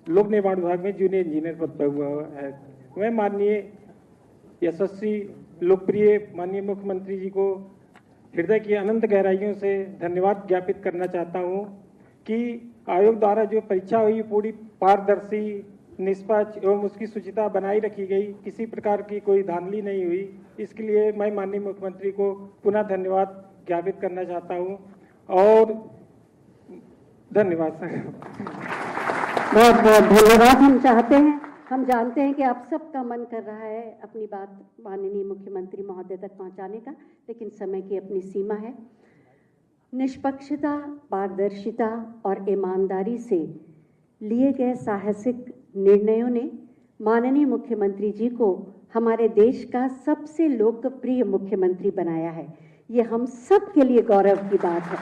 लोक निर्माण विभाग में जूनियर इंजीनियर पद पर हुआ है। मैं माननीय यशस्वी लोकप्रिय माननीय मुख्यमंत्री जी को हृदय की अनंत गहराइयों से धन्यवाद ज्ञापित करना चाहता हूं कि आयोग द्वारा जो परीक्षा हुई पूरी पारदर्शी, निष्पक्ष एवं उसकी शुचिता बनाई रखी गई, किसी प्रकार की कोई धांधली नहीं हुई। इसके लिए मैं माननीय मुख्यमंत्री को पुनः धन्यवाद ज्ञापित करना चाहता हूं और धन्यवाद सर। बहुत बहुत धन्यवाद हम चाहते हैं। हम जानते हैं कि आप सबका मन कर रहा है अपनी बात माननीय मुख्यमंत्री महोदय तक पहुंचाने का, लेकिन समय की अपनी सीमा है। निष्पक्षता, पारदर्शिता और ईमानदारी से लिए गए साहसिक निर्णयों ने माननीय मुख्यमंत्री जी को हमारे देश का सबसे लोकप्रिय मुख्यमंत्री बनाया है। ये हम सब के लिए गौरव की बात है।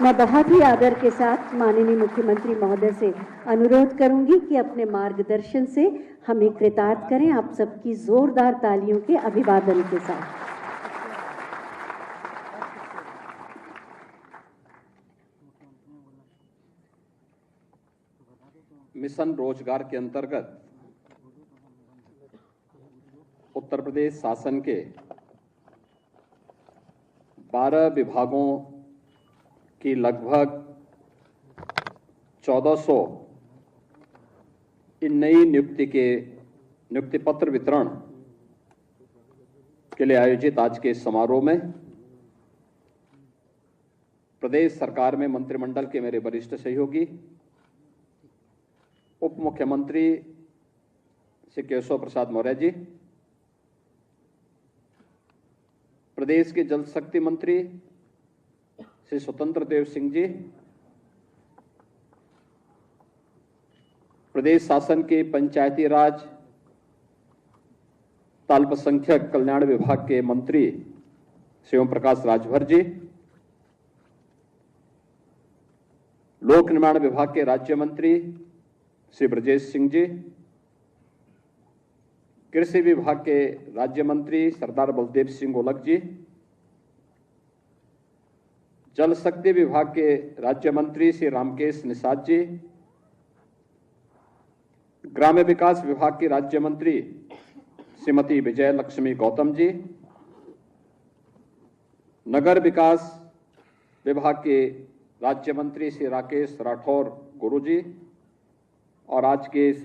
मैं बहुत ही आदर के साथ माननीय मुख्यमंत्री महोदय से अनुरोध करूंगी कि अपने मार्गदर्शन से हमें कृतार्थ करें, आप सबकी जोरदार तालियों के अभिवादन के साथ। मिशन रोजगार के अंतर्गत उत्तर प्रदेश शासन के 12 विभागों की लगभग 1400 इन नई नियुक्ति पत्र वितरण के लिए आयोजित आज के समारोह में प्रदेश सरकार में मंत्रिमंडल के मेरे वरिष्ठ सहयोगी उप मुख्यमंत्री श्री केशव प्रसाद मौर्य जी, प्रदेश के जल शक्ति मंत्री श्री स्वतंत्र देव सिंह जी, प्रदेश शासन के पंचायती राज अल्पसंख्यक कल्याण विभाग के मंत्री श्री ओम प्रकाश राजभर जी, लोक निर्माण विभाग के राज्य मंत्री श्री ब्रजेश सिंह जी, कृषि विभाग के राज्य मंत्री सरदार बलदेव सिंह ओलख जी, जल शक्ति विभाग के राज्य मंत्री श्री रामकेश निषाद जी, ग्राम्य विकास विभाग की राज्य मंत्री श्रीमती विजय लक्ष्मी गौतम जी, नगर विकास विभाग के राज्य मंत्री श्री राकेश राठौर गुरु जी और आज के इस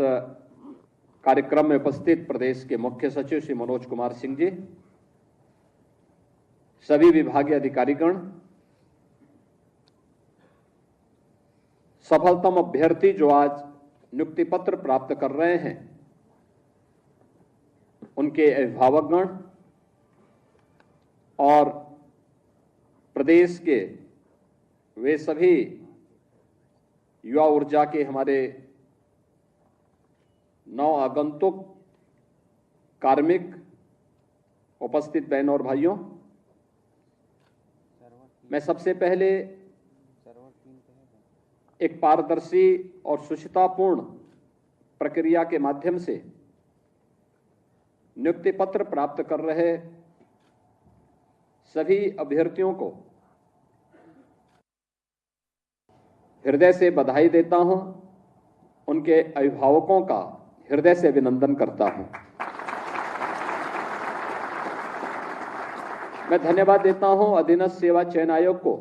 कार्यक्रम में उपस्थित प्रदेश के मुख्य सचिव श्री मनोज कुमार सिंह जी, सभी विभागीय अधिकारीगण, सफलतम अभ्यर्थी जो आज नियुक्ति पत्र प्राप्त कर रहे हैं, उनके अभिभावकगण और प्रदेश के वे सभी युवा ऊर्जा के हमारे नौ आगंतुक कार्मिक, उपस्थित बहनों और भाइयों, मैं सबसे पहले एक पारदर्शी और सुचितापूर्ण प्रक्रिया के माध्यम से नियुक्ति पत्र प्राप्त कर रहे सभी अभ्यर्थियों को हृदय से बधाई देता हूं, उनके अभिभावकों का हृदय से अभिनंदन करता हूं। मैं धन्यवाद देता हूं अधीनस्थ सेवा चयन आयोग को,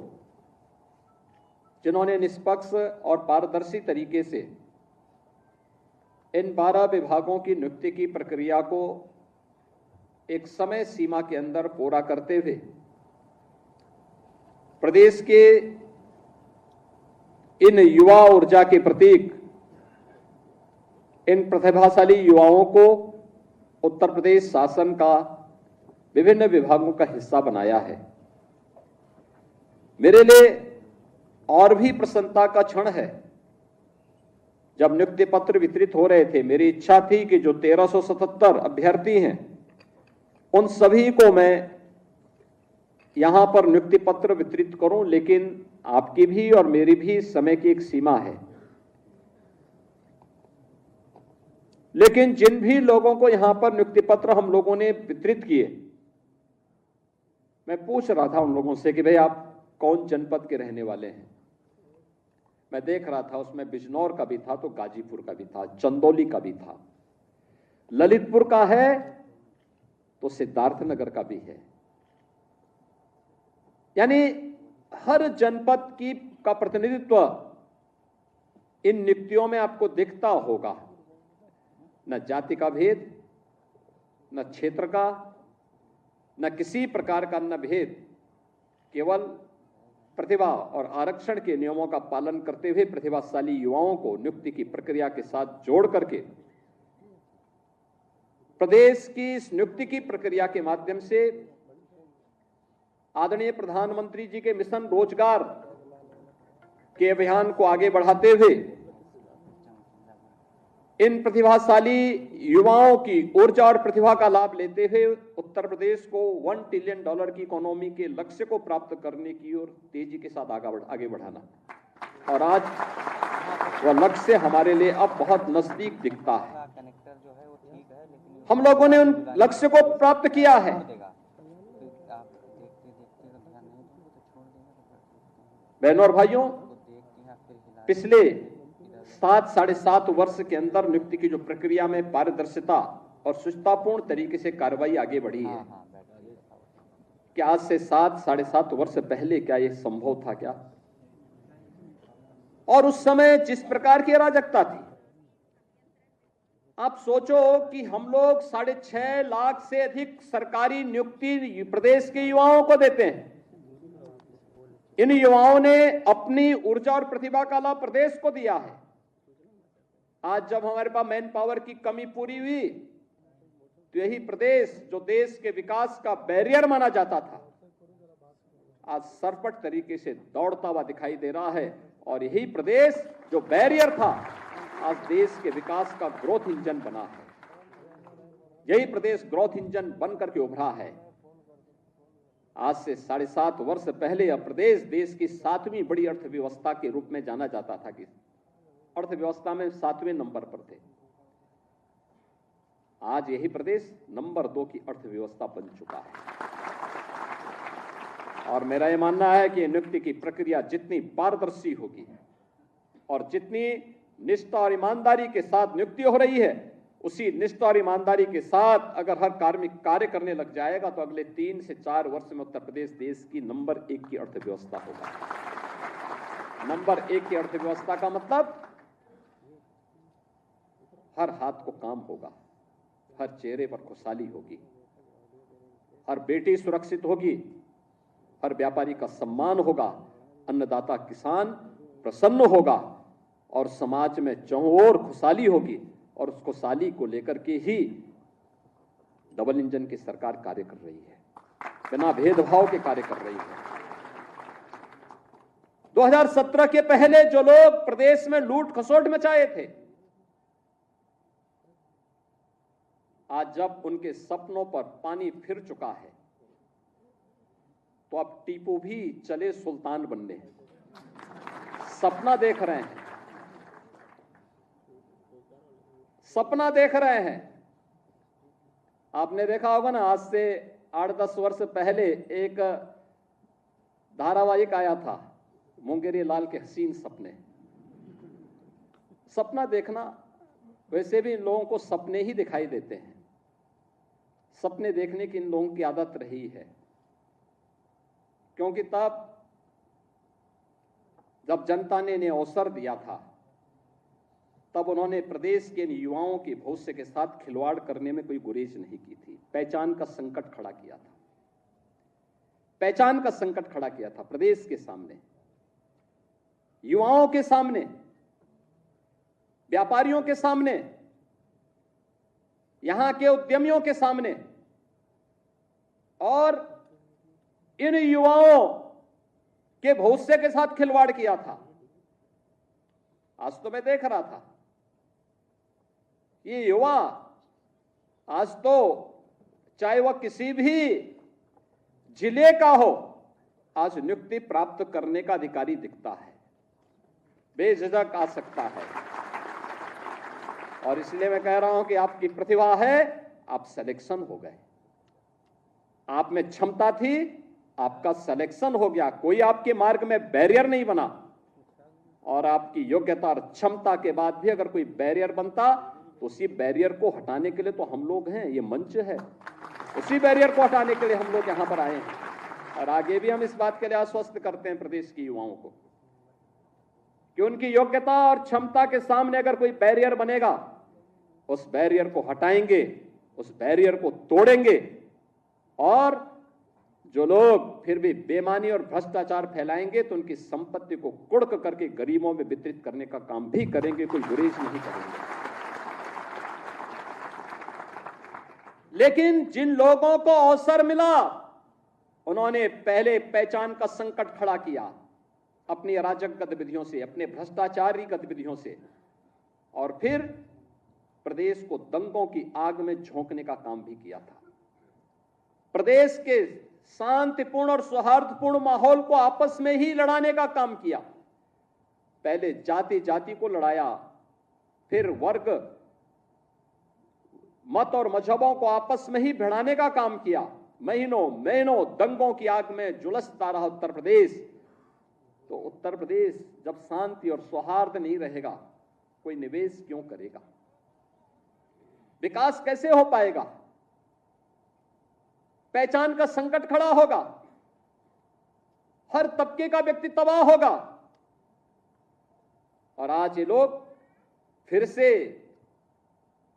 जिन्होंने निष्पक्ष और पारदर्शी तरीके से इन 12 विभागों की नियुक्ति की प्रक्रिया को एक समय सीमा के अंदर पूरा करते हुए प्रदेश के इन युवा ऊर्जा के प्रतीक, इन प्रतिभाशाली युवाओं को उत्तर प्रदेश शासन का विभिन्न विभागों का हिस्सा बनाया है। मेरे लिए और भी प्रसन्नता का क्षण है, जब नियुक्ति पत्र वितरित हो रहे थे, मेरी इच्छा थी कि जो 1377 अभ्यर्थी हैं, उन सभी को मैं यहां पर नियुक्ति पत्र वितरित करूं, लेकिन आपकी भी और मेरी भी समय की एक सीमा है। लेकिन जिन भी लोगों को यहां पर नियुक्ति पत्र हम लोगों ने वितरित किए, मैं पूछ रहा था उन लोगों से कि भाई आप कौन जनपद के रहने वाले हैं। मैं देख रहा था, उसमें बिजनौर का भी था तो गाजीपुर का भी था, चंदौली का भी था, ललितपुर का है तो सिद्धार्थनगर का भी है। यानी हर जनपद की का प्रतिनिधित्व इन नियुक्तियों में आपको दिखता होगा। न जाति का भेद, न क्षेत्र का, न किसी प्रकार का न भेद, केवल प्रतिभा और आरक्षण के नियमों का पालन करते हुए प्रतिभाशाली युवाओं को नियुक्ति की प्रक्रिया के साथ जोड़ करके प्रदेश की इस नियुक्ति की प्रक्रिया के माध्यम से आदरणीय प्रधानमंत्री जी के मिशन रोजगार के अभियान को आगे बढ़ाते हुए इन प्रतिभाशाली युवाओं की ऊर्जा और प्रतिभा का लाभ लेते हुए उत्तर प्रदेश को $1 ट्रिलियन की इकोनॉमी के लक्ष्य को प्राप्त करने की ओर तेजी के साथ आगे बढ़ाना, और आज वह लक्ष्य हमारे लिए अब बहुत नजदीक दिखता है। हम लोगों ने उन लक्ष्य को प्राप्त किया है। बहनों और भाइयों, पिछले 7-7.5 वर्ष के अंदर नियुक्ति की जो प्रक्रिया में पारदर्शिता और सुचितापूर्ण तरीके से कार्रवाई आगे बढ़ी है, क्या आज से 7-7.5 वर्ष पहले क्या यह संभव था क्या? और उस समय जिस प्रकार की अराजकता थी, आप सोचो कि हम लोग 6.5 लाख से अधिक सरकारी नियुक्ति प्रदेश के युवाओं को देते हैं। इन युवाओं ने अपनी ऊर्जा और प्रतिभा का लाभ प्रदेश को दिया है। आज जब हमारे पास मैन पावर की कमी पूरी हुई तो यही प्रदेश जो देश के विकास का बैरियर माना जाता था, आज सरपट तरीके से दौड़ता हुआ दिखाई दे रहा है, और यही प्रदेश जो बैरियर था आज देश के विकास का ग्रोथ इंजन बना है। यही प्रदेश ग्रोथ इंजन बनकर के उभरा है। आज से 7.5 वर्ष पहले यह प्रदेश देश की 7वीं बड़ी अर्थव्यवस्था के रूप में जाना जाता था, कि अर्थव्यवस्था में 7वें नंबर पर थे। आज यही प्रदेश नंबर 2 की अर्थव्यवस्था बन चुका है। और मेरा यह मानना है कि नियुक्ति की प्रक्रिया जितनी पारदर्शी होगी और जितनी निष्ठा और ईमानदारी के साथ नियुक्ति हो रही है, उसी निष्ठा और ईमानदारी के साथ अगर हर कार्मिक कार्य करने लग जाएगा तो अगले 3 से 4 वर्ष में उत्तर प्रदेश देश की नंबर 1 की अर्थव्यवस्था होगा। नंबर 1 की अर्थव्यवस्था का मतलब हर हाथ को काम होगा, हर चेहरे पर खुशहाली होगी, हर बेटी सुरक्षित होगी, हर व्यापारी का सम्मान होगा, अन्नदाता किसान प्रसन्न होगा, और समाज में चारों ओर खुशहाली होगी। और उस खुशहाली को लेकर के ही डबल इंजन की सरकार कार्य कर रही है, बिना भेदभाव के कार्य कर रही है। 2017 के पहले जो लोग प्रदेश में लूट खसोट मचाए थे, आज जब उनके सपनों पर पानी फिर चुका है तो अब टीपू भी चले सुल्तान बनने। सपना देख रहे हैं, सपना देख रहे हैं। आपने देखा होगा ना, आज से 8-10 वर्ष पहले एक धारावाहिक आया था, मुंगेरी लाल के हसीन सपने। सपना देखना, वैसे भी इन लोगों को सपने ही दिखाई देते हैं। सपने देखने की इन लोगों की आदत रही है, क्योंकि तब जब जनता ने इन्हें अवसर दिया था, तब उन्होंने प्रदेश के युवाओं के भविष्य के साथ खिलवाड़ करने में कोई गुरेज नहीं की थी। पहचान का संकट खड़ा किया था, पहचान का संकट खड़ा किया था प्रदेश के सामने, युवाओं के सामने, व्यापारियों के सामने, यहां के उद्यमियों के सामने। और इन युवाओं के भविष्य के साथ खिलवाड़ किया था। आज तो मैं देख रहा था, ये युवा आज तो चाहे वह किसी भी जिले का हो, आज नियुक्ति प्राप्त करने का अधिकारी दिखता है, बेझिझक आ सकता है। और इसलिए मैं कह रहा हूं कि आपकी प्रतिभा है, आप सिलेक्शन हो गए। आप में क्षमता थी, आपका सिलेक्शन हो गया। कोई आपके मार्ग में बैरियर नहीं बना। और आपकी योग्यता और क्षमता के बाद भी अगर कोई बैरियर बनता तो उसी बैरियर को हटाने के लिए तो हम लोग हैं, ये मंच है, उसी बैरियर को हटाने के लिए हम लोग यहां पर आए हैं। और आगे भी हम इस बात के लिए आश्वस्त करते हैं प्रदेश के युवाओं को कि उनकी योग्यता और क्षमता के सामने अगर कोई बैरियर बनेगा, उस बैरियर को हटाएंगे, उस बैरियर को तोड़ेंगे। और जो लोग फिर भी बेईमानी और भ्रष्टाचार फैलाएंगे तो उनकी संपत्ति को कुड़क करके गरीबों में वितरित करने का काम भी करेंगे, कोई गुरेज नहीं करेंगे। लेकिन जिन लोगों को अवसर मिला उन्होंने पहले पहचान का संकट खड़ा किया अपनी अराजक गतिविधियों से, अपने भ्रष्टाचारी गतिविधियों से, और फिर प्रदेश को दंगों की आग में झोंकने का काम भी किया था। प्रदेश के शांतिपूर्ण और सौहार्दपूर्ण माहौल को आपस में ही लड़ाने का काम किया। पहले जाति जाति को लड़ाया, फिर वर्ग, मत और मजहबों को आपस में ही भिड़ाने का काम किया। महीनों महीनों दंगों की आग में झुलसता रहा उत्तर प्रदेश। तो उत्तर प्रदेश जब शांति और सौहार्द नहीं रहेगा, कोई निवेश क्यों करेगा? विकास कैसे हो पाएगा? पहचान का संकट खड़ा होगा, हर तबके का व्यक्ति तबाह होगा। और आज ये लोग फिर से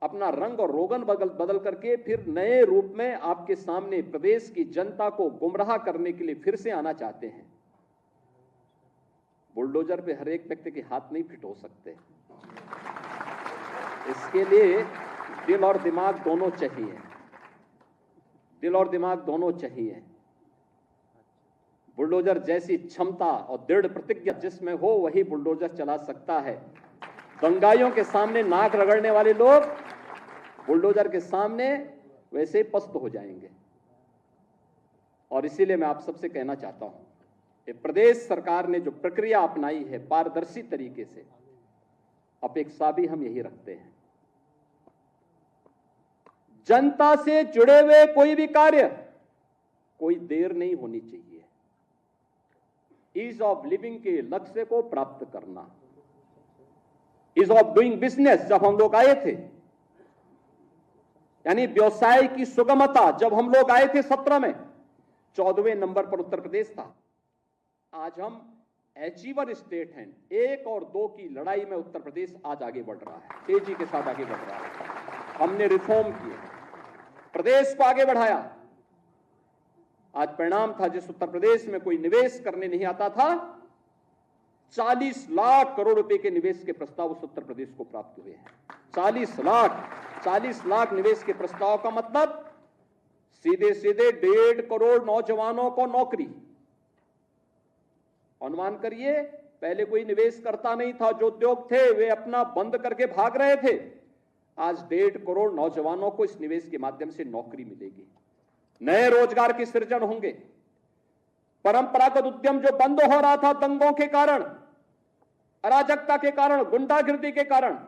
अपना रंग और रोगन बदल करके फिर नए रूप में आपके सामने प्रदेश की जनता को गुमराह करने के लिए फिर से आना चाहते हैं। बुलडोजर पे हर एक व्यक्ति के हाथ नहीं फिट हो सकते, इसके लिए दिल और दिमाग दोनों चाहिए, दिल और दिमाग दोनों चाहिए। बुलडोजर जैसी क्षमता और दृढ़ प्रतिज्ञा जिसमें हो वही बुलडोजर चला सकता है। दंगाइयों के सामने नाक रगड़ने वाले लोग बुलडोजर के सामने वैसे ही पस्त हो जाएंगे। और इसीलिए मैं आप सबसे कहना चाहता हूं कि प्रदेश सरकार ने जो प्रक्रिया अपनाई है पारदर्शी तरीके से, अपेक्षा भी हम यही रखते हैं। जनता से जुड़े हुए कोई भी कार्य कोई देर नहीं होनी चाहिए। ईज ऑफ लिविंग के लक्ष्य को प्राप्त करना, ईज ऑफ डूइंग बिजनेस जब हम लोग आए थे, यानी व्यवसाय की सुगमता जब हम लोग आए थे 17 में 14वें नंबर पर उत्तर प्रदेश था। आज हम अचीवर स्टेट हैं। 1 और 2 की लड़ाई में उत्तर प्रदेश आज आगे बढ़ रहा है, तेजी के साथ आगे बढ़ रहा है। हमने रिफॉर्म किए, प्रदेश को आगे बढ़ाया। आज परिणाम था जिस उत्तर प्रदेश में कोई निवेश करने नहीं आता था, 40 लाख करोड़ रुपए के निवेश के प्रस्ताव उस उत्तर प्रदेश को प्राप्त हुए हैं। 40 लाख निवेश के प्रस्ताव का मतलब सीधे सीधे 1.5 करोड़ नौजवानों को नौकरी। अनुमान करिए, पहले कोई निवेश करता नहीं था, जो उद्योग थे वे अपना बंद करके भाग रहे थे। आज 1.5 करोड़ नौजवानों को इस निवेश के माध्यम से नौकरी मिलेगी, नए रोजगार के सृजन होंगे। परंपरागत उद्यम जो बंद हो रहा था दंगों के कारण, अराजकता के कारण, गुंडागिर्दी के कारण,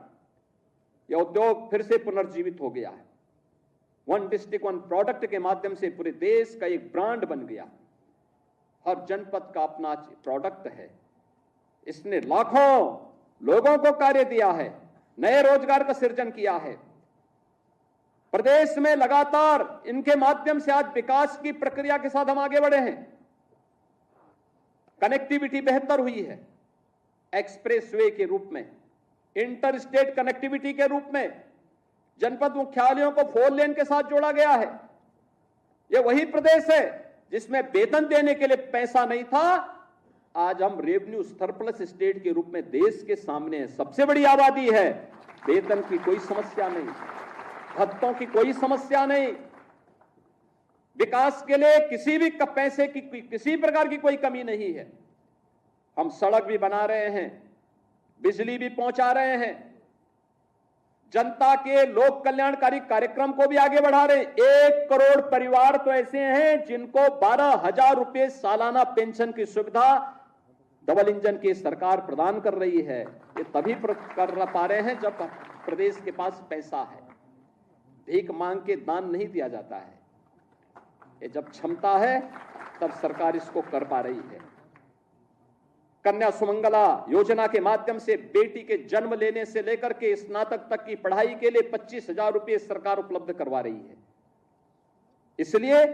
यह उद्योग फिर से पुनर्जीवित हो गया है। 1 डिस्ट्रिक्ट 1 प्रोडक्ट के माध्यम से पूरे देश का एक ब्रांड बन गया। हर जनपद का अपना प्रोडक्ट है। इसने लाखों लोगों को कार्य दिया है, नए रोजगार का सृजन किया है। प्रदेश में लगातार इनके माध्यम से आज विकास की प्रक्रिया के साथ हम आगे बढ़े हैं। कनेक्टिविटी बेहतर हुई है, एक्सप्रेसवे के रूप में, इंटर स्टेट कनेक्टिविटी के रूप में, जनपद मुख्यालयों को 4 लेन के साथ जोड़ा गया है। यह वही प्रदेश है जिसमें वेतन देने के लिए पैसा नहीं था। आज हम रेवेन्यू सरप्लस स्टेट के रूप में देश के सामने सबसे बड़ी आबादी है। वेतन की कोई समस्या नहीं, भत्तों की कोई समस्या नहीं, विकास के लिए किसी भी पैसे की किसी प्रकार की कोई कमी नहीं है। हम सड़क भी बना रहे हैं, बिजली भी पहुंचा रहे हैं, जनता के लोक कल्याणकारी कार्यक्रम को भी आगे बढ़ा रहे हैं। 1 करोड़ परिवार तो ऐसे हैं जिनको 12,000 रुपए सालाना पेंशन की सुविधा डबल इंजन की सरकार प्रदान कर रही है। ये तभी कर पा रहे हैं जब प्रदेश के पास पैसा है। भीख मांग के दान नहीं दिया जाता है, ये जब क्षमता है तब सरकार इसको कर पा रही है। कन्या सुमंगला योजना के माध्यम से बेटी के जन्म लेने से लेकर के स्नातक तक की पढ़ाई के लिए 25,000 रुपए सरकार उपलब्ध करवा रही है। इसलिए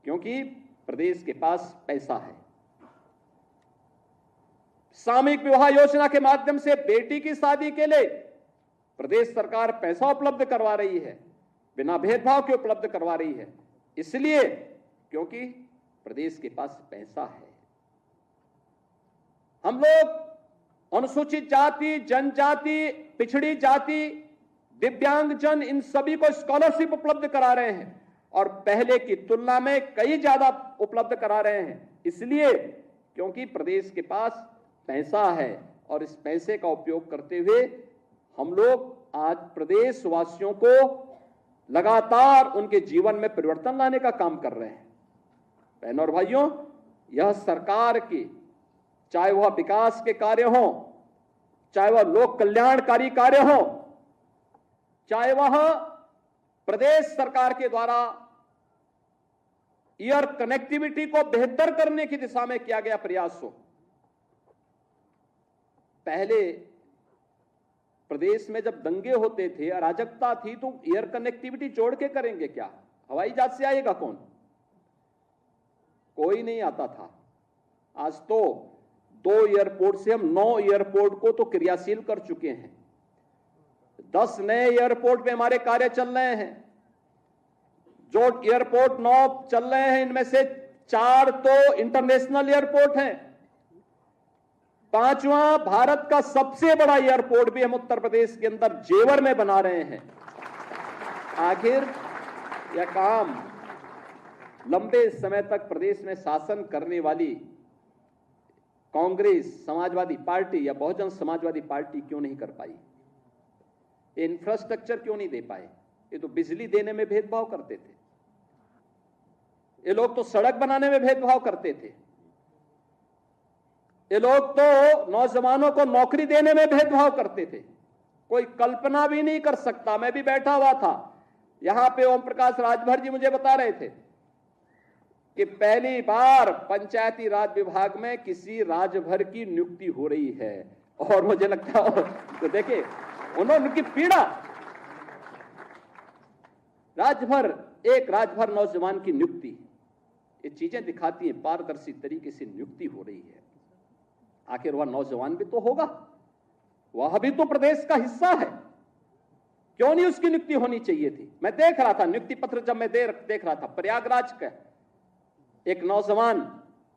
क्योंकि प्रदेश के पास पैसा है। सामूहिक विवाह योजना के माध्यम से बेटी की शादी के लिए प्रदेश सरकार पैसा उपलब्ध करवा रही है, बिना भेदभाव के उपलब्ध करवा रही है। इसलिए क्योंकि प्रदेश के पास पैसा है। हम लोग अनुसूचित जाति, जनजाति, पिछड़ी जाति, दिव्यांगजन, इन सभी को स्कॉलरशिप उपलब्ध करा रहे हैं और पहले की तुलना में कई ज्यादा उपलब्ध करा रहे हैं। इसलिए क्योंकि प्रदेश के पास पैसा है और इस पैसे का उपयोग करते हुए हम लोग आज प्रदेशवासियों को लगातार उनके जीवन में परिवर्तन लाने का काम कर रहे हैं। बहनों और भाइयों, यह सरकार की, चाहे वह विकास के कार्य हो, चाहे वह लोक कल्याणकारी कार्य हो, चाहे वह प्रदेश सरकार के द्वारा एयर कनेक्टिविटी को बेहतर करने की दिशा में किया गया प्रयास हो। पहले प्रदेश में जब दंगे होते थे, अराजकता थी, तो एयर कनेक्टिविटी जोड़ के करेंगे क्या? हवाई जहाज से आएगा कौन? कोई नहीं आता था। आज तो 2 एयरपोर्ट से हम 9 एयरपोर्ट को तो क्रियाशील कर चुके हैं। 10 नए एयरपोर्ट पे हमारे कार्य चल रहे हैं। जो एयरपोर्ट 9 चल रहे हैं, इनमें से 4 तो इंटरनेशनल एयरपोर्ट हैं। 5वां भारत का सबसे बड़ा एयरपोर्ट भी हम उत्तर प्रदेश के अंदर जेवर में बना रहे हैं। आखिर यह काम लंबे समय तक प्रदेश में शासन करने वाली कांग्रेस, समाजवादी पार्टी या बहुजन समाजवादी पार्टी क्यों नहीं कर पाई? इंफ्रास्ट्रक्चर क्यों नहीं दे पाए? ये तो बिजली देने में भेदभाव करते थे, ये लोग तो सड़क बनाने में भेदभाव करते थे, ये लोग तो नौजवानों को नौकरी देने में भेदभाव करते थे। कोई कल्पना भी नहीं कर सकता। मैं भी बैठा हुआ था यहां पे, ओम प्रकाश राजभर जी मुझे बता रहे थे कि पहली बार पंचायती राज विभाग में किसी राजभर की नियुक्ति हो रही है। और मुझे लगता है तो देखिए, उन्होंने उनकी पीड़ा, एक राजभर नौजवान की नियुक्ति, ये चीजें दिखाती हैं पारदर्शी तरीके से नियुक्ति हो रही है। आखिर वह नौजवान भी तो होगा, वह भी तो प्रदेश का हिस्सा है, क्यों नहीं उसकी नियुक्ति होनी चाहिए थी? मैं देख रहा था नियुक्ति पत्र, जब मैं देख रहा था, प्रयागराज का एक नौजवान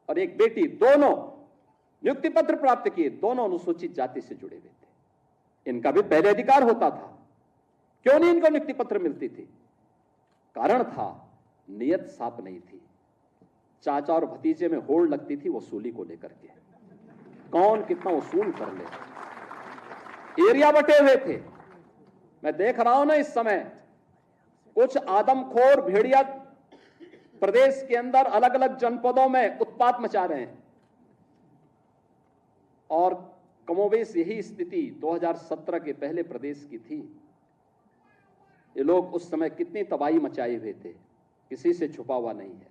और एक बेटी, दोनों नियुक्ति पत्र प्राप्त किए, दोनों अनुसूचित जाति से जुड़े हुए थे। इनका भी पहले अधिकार होता था, क्यों नहीं इनको नियुक्ति पत्र मिलती थी? कारण था नियत साफ नहीं थी। चाचा और भतीजे में होड़ लगती थी वसूली को लेकर के, कौन कितना वसूल कर ले। एरिया बटे हुए थे। मैं देख रहा हूं ना इस समय कुछ आदमखोर भेड़िया प्रदेश के अंदर अलग अलग जनपदों में उत्पात मचा रहे हैं, और कमोबेश यही स्थिति 2017 के पहले प्रदेश की थी। ये लोग उस समय कितनी तबाही मचाए हुए थे, किसी से छुपा हुआ नहीं है।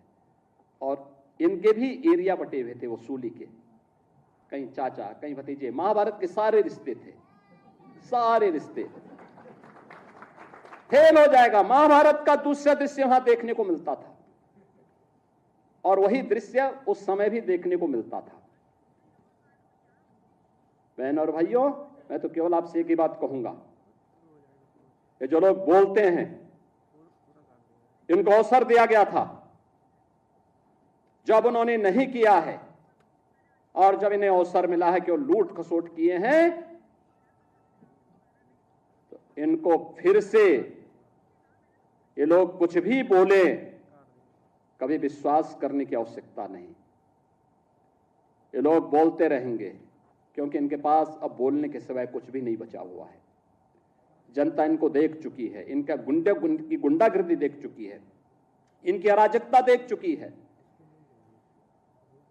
और इनके भी एरिया बटे हुए थे वसूली के, कहीं चाचा, कहीं भतीजे। महाभारत के सारे रिश्ते थे, सारे रिश्ते फेल हो जाएगा। महाभारत का दूसरा दृश्य वहां देखने को मिलता था, और वही दृश्य उस समय भी देखने को मिलता था। बहन और भाइयों, मैं तो केवल आपसे एक ही बात कहूंगा कि जो लोग बोलते हैं, इनको अवसर दिया गया था, जब उन्होंने नहीं किया है और जब इन्हें अवसर मिला है कि वो लूट खसोट किए हैं, तो इनको फिर से ये लोग कुछ भी बोले, कभी विश्वास करने की आवश्यकता नहीं। ये लोग बोलते रहेंगे क्योंकि इनके पास अब बोलने के सिवाय कुछ भी नहीं बचा हुआ है। जनता इनको देख चुकी है, इनका गुंडागिर्दी देख चुकी है, इनकी अराजकता देख चुकी है,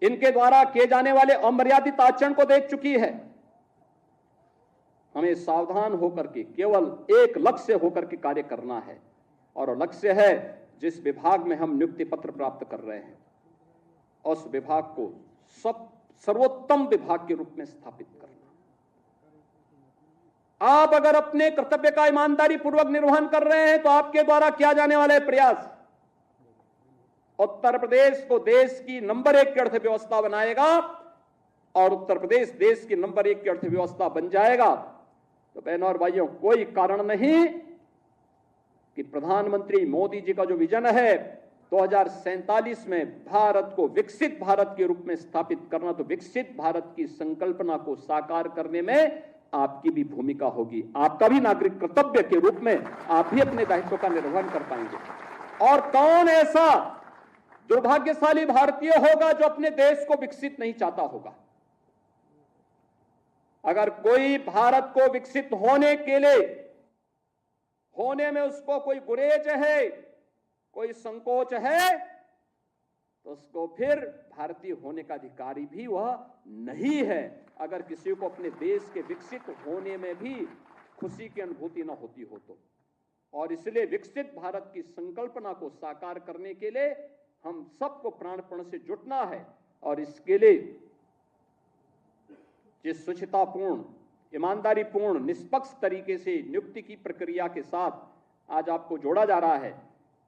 इनके द्वारा किए जाने वाले अमर्यादित आचरण को देख चुकी है। हमें सावधान होकर के केवल एक लक्ष्य होकर के कार्य करना है, और वो लक्ष्य है जिस विभाग में हम नियुक्ति पत्र प्राप्त कर रहे हैं, उस विभाग को सर्वोत्तम विभाग के रूप में स्थापित करना। आप अगर अपने कर्तव्य का ईमानदारी पूर्वक निर्वहन कर रहे हैं तो आपके द्वारा किया जाने वाले प्रयास उत्तर प्रदेश को देश की नंबर 1 की अर्थव्यवस्था बनाएगा, और उत्तर प्रदेश देश की नंबर 1 की अर्थव्यवस्था बन जाएगा तो बहनों और भाइयों, कोई कारण नहीं कि प्रधानमंत्री मोदी जी का जो विजन है 2047 में भारत को विकसित भारत के रूप में स्थापित करना, तो विकसित भारत की संकल्पना को साकार करने में आपकी भी भूमिका होगी। आपका भी नागरिक कर्तव्य के रूप में आप भी अपने दायित्व का निर्वहन कर पाएंगे। और कौन ऐसा दुर्भाग्यशाली भारतीय होगा जो अपने देश को विकसित नहीं चाहता होगा? अगर कोई भारत को विकसित होने के लिए, होने में उसको कोई गुरेज है, कोई संकोच है, तो उसको फिर भारतीय होने का अधिकारी भी वह नहीं है। अगर किसी को अपने देश के विकसित होने में भी खुशी की अनुभूति न होती हो तो। और इसलिए विकसित भारत की संकल्पना को साकार करने के लिए हम सबको प्राणपण से जुटना है। और इसके लिए जिस शुचितापूर्ण, ईमानदारीपूर्ण, निष्पक्ष तरीके से नियुक्ति की प्रक्रिया के साथ आज आपको जोड़ा जा रहा है,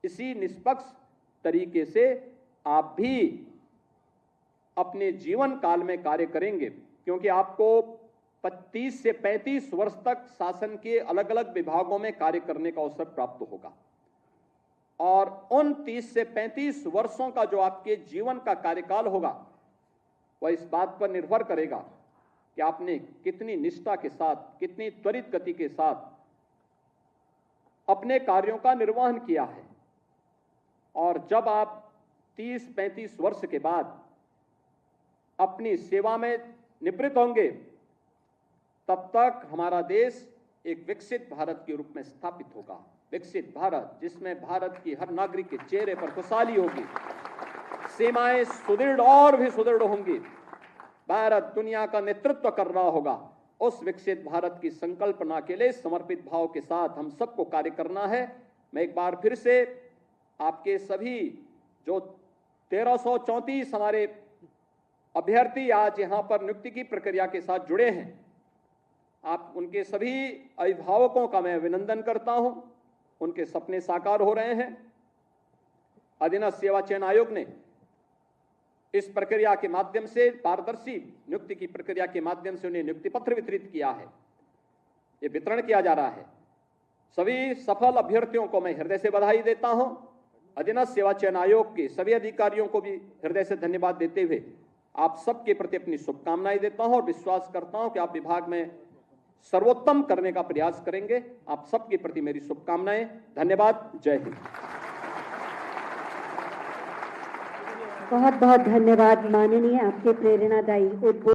इसी निष्पक्ष तरीके से आप भी अपने जीवन काल में कार्य करेंगे, क्योंकि आपको 25 से 35 वर्ष तक शासन के अलग अलग विभागों में कार्य करने का अवसर प्राप्त होगा। और उन 30 से 35 वर्षों का जो आपके जीवन का कार्यकाल होगा वह इस बात पर निर्भर करेगा कि आपने कितनी निष्ठा के साथ, कितनी त्वरित गति के साथ अपने कार्यों का निर्वहन किया है। और जब आप 30-35 वर्ष के बाद अपनी सेवा में निवृत्त होंगे, तब तक हमारा देश एक विकसित भारत के रूप में स्थापित होगा। विकसित भारत जिसमें भारत की हर नागरिक के चेहरे पर खुशहाली होगी, सीमाएं सुदृढ़ और भी सुदृढ़ होंगी, भारत दुनिया का नेतृत्व कर रहा होगा। उस विकसित भारत की संकल्पना के लिए समर्पित भाव के साथ हम सबको कार्य करना है। मैं एक बार फिर से आपके सभी जो 1334 हमारे अभ्यर्थी आज यहां पर नियुक्ति की प्रक्रिया के साथ जुड़े हैं, आप उनके सभी अभिभावकों का मैं अभिनंदन करता हूं। उनके सपने साकार हो रहे हैं। अधीनस्थ सेवा चयन आयोग ने इस प्रक्रिया के माध्यम से, पारदर्शी नियुक्ति की प्रक्रिया के माध्यम से उन्हें नियुक्ति पत्र वितरित किया है, ये वितरण किया जा रहा है। सभी सफल अभ्यर्थियों को मैं हृदय से बधाई देता हूं। अधीनस्थ सेवा चयन आयोग के सभी अधिकारियों को भी हृदय से धन्यवाद देते हुए आप सबके प्रति अपनी शुभकामनाएं देता हूं और विश्वास करता हूं कि आप विभाग में सर्वोत्तम करने का प्रयास करेंगे। आप सबके प्रति मेरी शुभकामनाएं। धन्यवाद। जय हिंद। बहुत बहुत धन्यवाद माननीय, आपके प्रेरणादायी उद्बोधन